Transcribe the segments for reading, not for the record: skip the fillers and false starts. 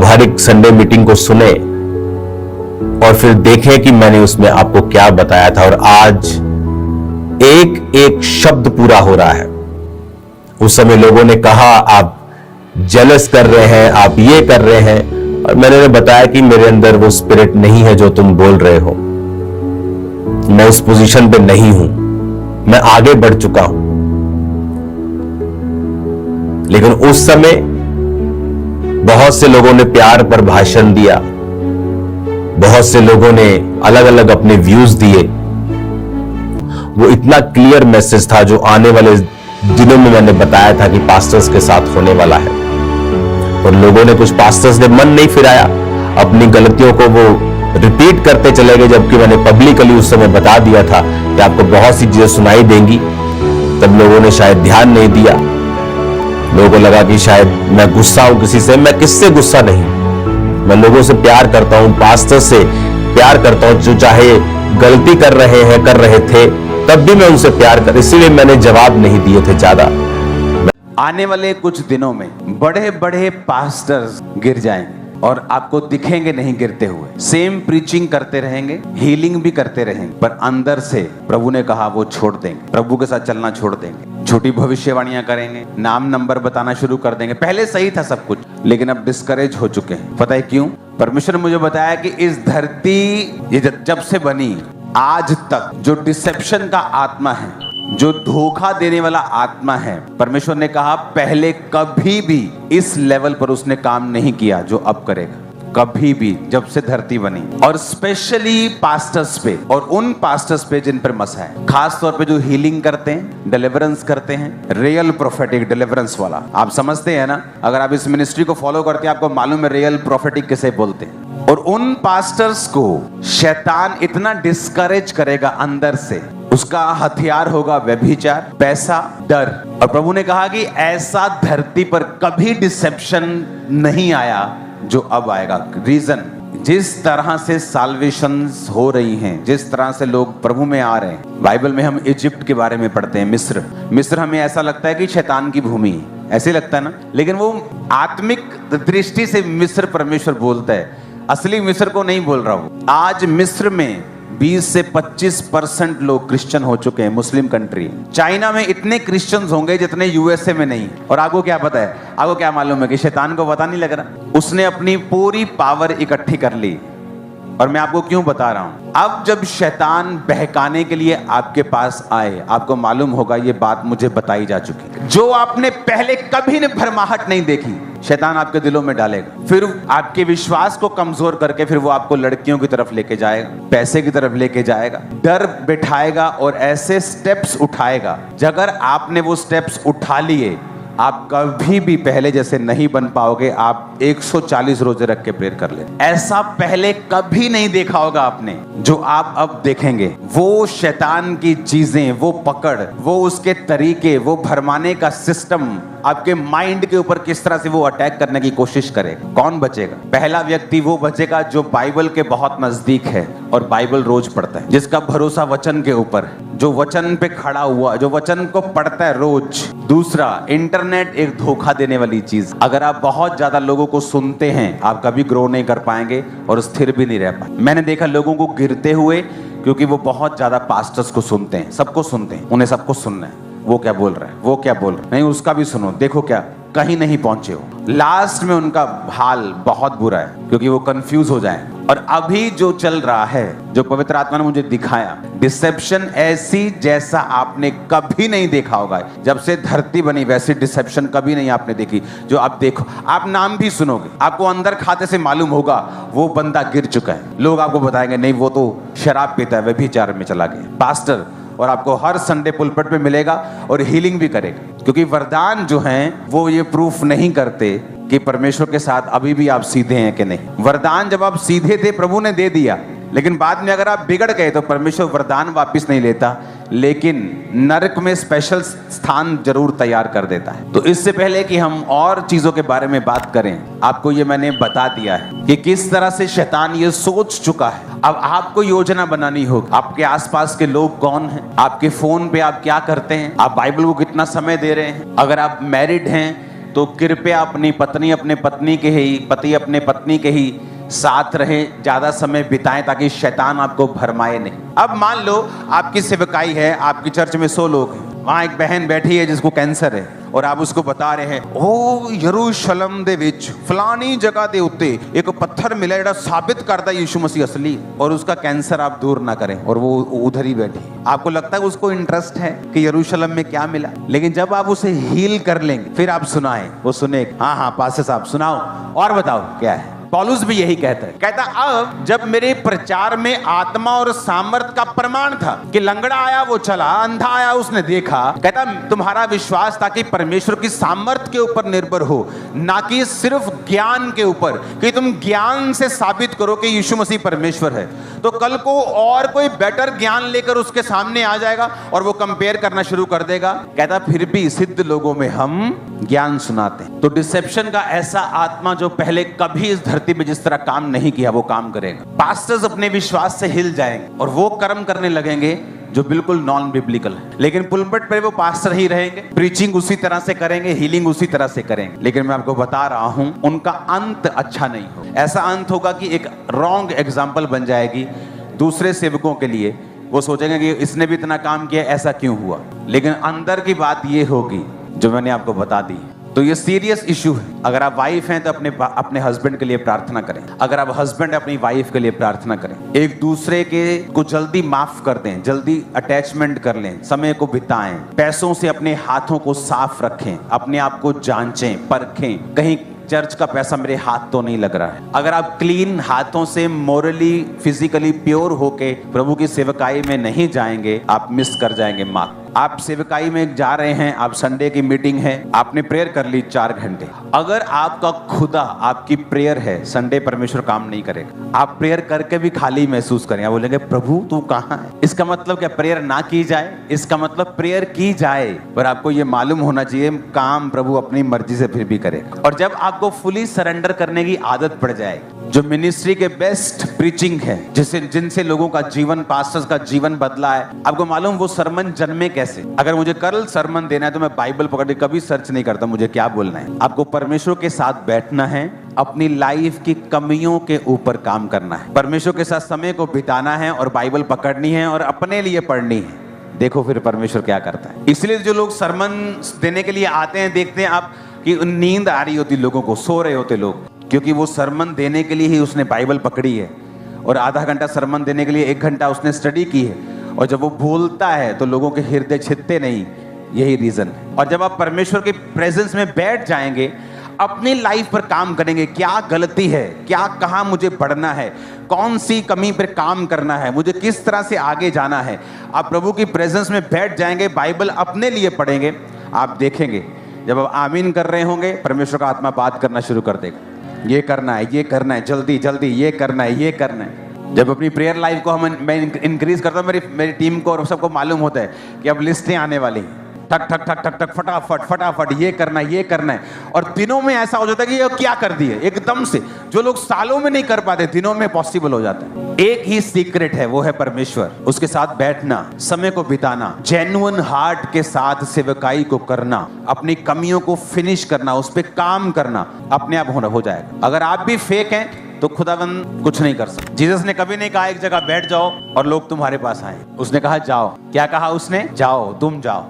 व्यावहारिक Sunday meeting को सुने और फिर देखें कि मैंने उसमें आपको क्या बताया था। और आज एक एक शब्द पूरा हो रहा है। उस समय लोगों ने कहा आप जेलस कर रहे हैं, आप ये कर रहे हैं, और मैंने बताया कि मेरे अंदर वो स्पिरिट नहीं है जो तुम बोल रहे हो। मैं उस पोजीशन पे नहीं हूं, मैं आगे बढ़ चुका हूं। लेकिन उस समय बहुत से लोगों ने प्यार पर भाषण दिया, बहुत से लोगों ने अलग अलग अपने व्यूज दिए। वो इतना क्लियर मैसेज था जो आने वाले दिनों में मैंने बताया था कि पास्टर्स के साथ होने वाला है। और लोगों ने, कुछ पास्टर्स ने मन नहीं फिराया, अपनी गलतियों को वो रिपीट करते चले गए, जबकि मैंने पब्लिकली उस समय बता दिया था कि आपको बहुत सी चीजें सुनाई देंगी। तब लोगों ने शायद ध्यान नहीं दिया। लोगों को लगा कि शायद मैं गुस्सा हूं किसी से। मैं किससे गुस्सा नहीं, मैं लोगों से प्यार करता हूं, पास्टर से प्यार करता हूं, जो चाहे गलती कर रहे थे तब भी मैं उनसे प्यार कर, इसीलिए मैंने जवाब नहीं दिए थे ज्यादा। आने वाले कुछ दिनों में बड़े बड़े पास्टर्स गिर जाएंगे और आपको दिखेंगे नहीं गिरते हुए। सेम प्रीचिंग करते रहेंगे, हीलिंग भी करते रहेंगे, पर अंदर से प्रभु ने कहा वो छोड़ देंगे, प्रभु के साथ चलना छोड़ देंगे, छोटी भविष्यवाणियां करेंगे, नाम नंबर बताना शुरू कर देंगे। पहले सही था सब कुछ, लेकिन अब डिस्करेज हो चुके हैं। पता है क्यों? परमेश्वर ने मुझे बताया कि इस धरती ये जब से बनी आज तक जो डिसेप्शन का आत्मा है, जो धोखा देने वाला आत्मा है, परमेश्वर ने कहा पहले कभी भी इस लेवल पर उसने काम नहीं किया जो अब करेगा, कभी भी, जब से धरती बनी। और स्पेशली पास्टर्स पे, और उन पास्टर्स पे जिन पर मसा है, खास तौर पे जो हीलिंग करते हैं, डिलीवरेंस करते हैं, रियल प्रोफेटिक डिलीवरेंस वाला। आप समझते हैं ना, अगर आप इस मिनिस्ट्री को फॉलो करते हैं आपको मालूम है रियल प्रोफेटिक किसे बोलते हैं। और उन पास्टर्स को शैतान इतना डिस्करेज करेगा अंदर से, उसका हथियार होगा व्यभिचार, पैसा, डर। और प्रभु ने कहा कि ऐसा धरती पर कभी डिसेप्शन नहीं आया जो अब आएगा। रीजन, जिस तरह से साल्वेशंस हो रही हैं, जिस तरह से लोग प्रभु में आ रहे हैं। बाइबल में हम इजिप्ट के बारे में पढ़ते हैं, मिस्र हमें ऐसा लगता है कि शैतान की भूमि है, ऐसे लगता है ना, लेकिन वो आत्मिक दृष्टि से मिस्र परमेश्वर बोलता है, असली मिस्र को नहीं बोल रहा हूं। आज मिस्र में 20 से 25% लोग क्रिश्चियन हो चुके हैं, मुस्लिम कंट्री। चाइना में इतने क्रिश्चियंस होंगे जितने यूएसए में नहीं। और आपको क्या पता है, आपको क्या मालूम है कि शैतान को पता नहीं लग रहा, उसने अपनी पूरी पावर इकट्ठी कर ली। और मैं आपको क्यों बता रहा हूं, अब जब शैतान बहकाने के लिए आपके पास आए, आपको मालूम होगा ये बात मुझे बताई जा चुकी, जो आपने पहले कभी ने भरमाहट नहीं देखी, शैतान आपके दिलों में डालेगा। फिर आपके विश्वास को कमजोर करके फिर वो आपको लड़कियों की तरफ लेके जाएगा, पैसे की तरफ लेके जाएगा, डर बिठाएगा और ऐसे स्टेप्स उठाएगा। अगर आपने वो स्टेप्स उठा लिए, आप कभी भी पहले जैसे नहीं बन पाओगे। आप 140 रोजे रख के प्रेयर कर ले, ऐसा पहले कभी नहीं देखा होगा आपने जो आप अब देखेंगे। वो शैतान की चीजें, वो पकड़, वो उसके तरीके, वो भरमाने का सिस्टम आपके माइंड के ऊपर किस तरह से वो अटैक करने की कोशिश करेगा। कौन बचेगा? पहला व्यक्ति वो बचेगा जो बाइबल के बहुत नजदीक है और बाइबल रोज पढ़ता है, जिसका भरोसा वचन के ऊपर है, जो वचन पे खड़ा हुआ, जो वचन को पढ़ता है रोज। दूसरा, इंटरनेट एक धोखा देने वाली चीज। अगर आप बहुत ज्यादा लोगों को सुनते हैं, आप कभी ग्रो नहीं कर पाएंगे और स्थिर भी नहीं रह पाएंगे। मैंने देखा लोगों को गिरते हुए, क्योंकि वो बहुत ज्यादा पास्टर्स को सुनते हैं, सबको सुनते हैं, उन्हें सबको सुनना है, वो क्या बोल रहा है, वो क्या बोल रहा है, नहीं उसका भी सुनो, देखो क्या कहीं नहीं पहुंचे हो। लास्ट में उनका हाल बहुत बुरा है, क्योंकि वो कंफ्यूज हो जाए। और अभी जो चल रहा है, जो पवित्र आत्मा ने मुझे दिखाया, डिसेप्शन ऐसी जैसा आपने कभी नहीं देखा होगा। जब से धरती बनी वैसी डिसेप्शन कभी नहीं आपने देखी। जो आप देखो, आप नाम भी सुनोगे, आपको अंदर खाते से मालूम होगा वो बंदा गिर चुका है। लोग आपको बताएंगे नहीं वो तो शराब पीता है, व्यभिचार में चला गया पास्टर। और आपको हर संडे पुलपिट पे मिलेगा और हीलिंग भी करेगा, क्योंकि वरदान जो हैं वो ये प्रूफ नहीं करते कि परमेश्वर के साथ अभी भी आप सीधे हैं कि नहीं। वरदान जब आप सीधे थे प्रभु ने दे दिया, लेकिन बाद में अगर आप बिगड़ गए तो परमेश्वर वरदान वापस नहीं लेता, लेकिन नरक में स्पेशल स्थान जरूर तैयार कर देता है। तो इससे पहले कि हम और चीजों के बारे में बात करें, आपको ये मैंने बता दिया है कि किस तरह से शैतान ये सोच चुका है। अब आपको योजना बनानी होगी। आपके आसपास के लोग कौन हैं, आपके फोन पे आप क्या करते हैं, आप बाइबल को कितना समय दे रहे हैं। अगर आप मैरिड हैं तो कृपया अपनी पत्नी अपने पत्नी के ही, पति अपने पत्नी के ही साथ रहे, ज्यादा समय बिताएं ताकि शैतान आपको भरमाए नहीं। अब मान लो आपकी सेवकाई है, आपकी चर्च में 100 लोग हैं, वहां एक बहन बैठी है जिसको कैंसर है और आप उसको बता रहे हैं ओ यरूशलेम दे विच फलानी जगह दे उत्ते एक पत्थर मिला जेड़ा साबित करता यीशु मसीह असली, और उसका कैंसर आप दूर ना करें और वो उधर ही बैठी। आपको लगता है उसको इंटरेस्ट है कि यरूशलेम में क्या मिला, लेकिन जब आप उसे हील कर लेंगे फिर आप सुनाएं, वो सुने हाँ पास्टर साहब सुनाओ और बताओ क्या है। पौलुस भी यही कहता है, कहता अब जब मेरे प्रचार में आत्मा और सामर्थ का प्रमाण था कि लंगड़ा आया वो चला, अंधा आया उसने देखा, कहता तुम्हारा विश्वास था कि परमेश्वर की सामर्थ के ऊपर निर्भर हो, ना कि सिर्फ ज्ञान के ऊपर, कि तुम ज्ञान से साबित करो कि यीशु मसीह परमेश्वर है। तो कल को और कोई बेटर ज्ञान लेकर उसके सामने आ जाएगा और वो कंपेयर करना शुरू कर देगा। कहता फिर भी सिद्ध लोगों में हम ज्ञान सुनाते हैं। तो डिसेप्शन का ऐसा आत्मा जो पहले कभी इस धरती में जिस तरह काम नहीं किया वो काम करेगा। पास्टर्स अपने विश्वास से हिल जाएंगे और वो कर्म करने लगेंगे जो बिल्कुल नॉन बिब्लिकल है, लेकिन पुलपिट पर वो पास्टर ही रहेंगे, प्रीचिंग उसी तरह से करेंगे, हीलिंग उसी तरह से करेंगे, लेकिन मैं आपको बता रहा हूं उनका अंत अच्छा नहीं हो। ऐसा अंत होगा कि एक रॉन्ग एग्जाम्पल बन जाएगी दूसरे सेवकों के लिए। वो सोचेंगे कि इसने भी इतना काम किया, ऐसा क्यों हुआ, लेकिन अंदर की बात ये होगी जो मैंने आपको बता दी। तो ये सीरियस इशू है। अगर आप वाइफ हैं तो अपने हस्बैंड के लिए प्रार्थना करें, अगर आप हस्बैंड अपनी वाइफ के लिए प्रार्थना करें, एक दूसरे के को जल्दी माफ कर दें, जल्दी अटैचमेंट कर लें, समय को बिताएं, पैसों से अपने हाथों को साफ रखें, अपने आप को जांचें, परखें, कहीं चर्च का पैसा मेरे हाथ तो नहीं लग रहा है। अगर आप क्लीन हाथों से मोरली फिजिकली प्योर होके प्रभु की सेवकाई में नहीं जाएंगे, आप मिस कर जाएंगे मार्क। आप सेवकाई में जा रहे हैं, आप संडे की मीटिंग है, आपने प्रेयर कर ली 4 घंटे, अगर आपका खुदा आपकी प्रेयर है, संडे परमेश्वर काम नहीं करेगा। आप प्रेयर करके भी खाली महसूस करेंगे, आप बोलेंगे प्रभु तू कहाँ है। इसका मतलब क्या प्रेयर ना की जाए? इसका मतलब प्रेयर की जाए, पर आपको ये मालूम होना चाहिए काम प्रभु अपनी मर्जी से फिर भी करेगा। और जब आपको फुली सरेंडर करने की आदत पड़ जाएगी, जो मिनिस्ट्री के बेस्ट प्रीचिंग है, जिनसे लोगों का जीवन, पास्टर्स का जीवन बदला है, आपको मालूम वो सरमन जन्मे कैसे। अगर मुझे कल सरमन देना है तो मैं बाइबल पकड़ के कभी सर्च नहीं करता मुझे क्या बोलना है। आपको परमेश्वर के साथ बैठना है, अपनी लाइफ की कमियों के ऊपर काम करना है, परमेश्वर के साथ समय को बिताना है और बाइबल पकड़नी है और अपने लिए पढ़नी है। देखो फिर परमेश्वर क्या करता है। इसलिए जो लोग सरमन देने के लिए आते हैं, देखते हैं आप कि नींद आ रही होती लोगों को, सो रहे होते लोग, क्योंकि वो सरमन देने के लिए ही उसने बाइबल पकड़ी है और आधा घंटा सरमन देने के लिए 1 घंटा उसने स्टडी की है, और जब वो बोलता है तो लोगों के हृदय छिदते नहीं, यही रीजन है। और जब आप परमेश्वर के प्रेजेंस में बैठ जाएंगे, अपनी लाइफ पर काम करेंगे, क्या गलती है, क्या कहाँ मुझे बढ़ना है, कौन सी कमी पर काम करना है, मुझे किस तरह से आगे जाना है, आप प्रभु की प्रेजेंस में बैठ जाएंगे, बाइबल अपने लिए पढ़ेंगे, आप देखेंगे जब आप आमीन कर रहे होंगे परमेश्वर का आत्मा बात करना शुरू कर देगा, ये करना है, ये करना है, जल्दी जल्दी ये करना है, ये करना है। जब अपनी प्रेयर लाइफ को मैं इंक्रीज करता हूँ, मेरी टीम को और सबको मालूम होता है कि अब लिस्टें आने वाली हैं, ठक ठक ठक ठक ठक फटाफट फटाफट ये करना है, ये करना है, और दिनों में ऐसा हो जाता है कि ये क्या कर दिए एकदम से। जो लोग सालों में नहीं कर पाते, दिनों में पॉसिबल हो जाता है। एक ही सीक्रेट है, वो है परमेश्वर, उसके साथ बैठना, समय को बिताना, जेन्युइन हार्ट के साथ सेवकाई को करना, अपनी कमियों को फिनिश करना, उस पर काम करना, अपने आप हो जाएगा। अगर आप भी फेक हैं तो खुदावंद कुछ नहीं कर सकता। जीसस ने कभी नहीं कहा एक जगह बैठ जाओ और लोग तुम्हारे पास आए, उसने कहा जाओ। क्या कहा उसने? जाओ, तुम जाओ।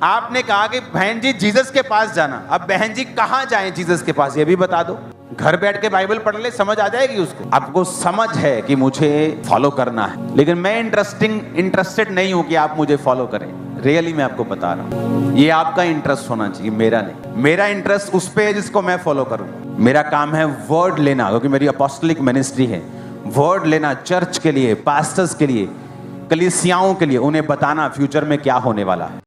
आपने कहा कि बहन जी जीसस के पास जाना, अब बहन जी कहां जाएं जीसस के पास, ये भी बता दो। घर बैठ के बाइबल पढ़ ले, समझ आ जाएगी उसको। आपको समझ है कि मुझे फॉलो करना है, लेकिन मैं इंटरेस्टेड नहीं हूं कि आप मुझे फॉलो करें। रियली मैं आपको बता रहा हूं, ये आपका इंटरेस्ट होना चाहिए, मेरा नहीं। मेरा इंटरेस्ट उस पे है जिसको मैं फॉलो करूं। मेरा काम है वर्ड लेना, क्योंकि मेरी अपोस्टलिक मिनिस्ट्री है, वर्ड लेना चर्च के लिए, पास्टर्स के लिए, कलीसियाओं के लिए, उन्हें बताना फ्यूचर में क्या होने वाला है।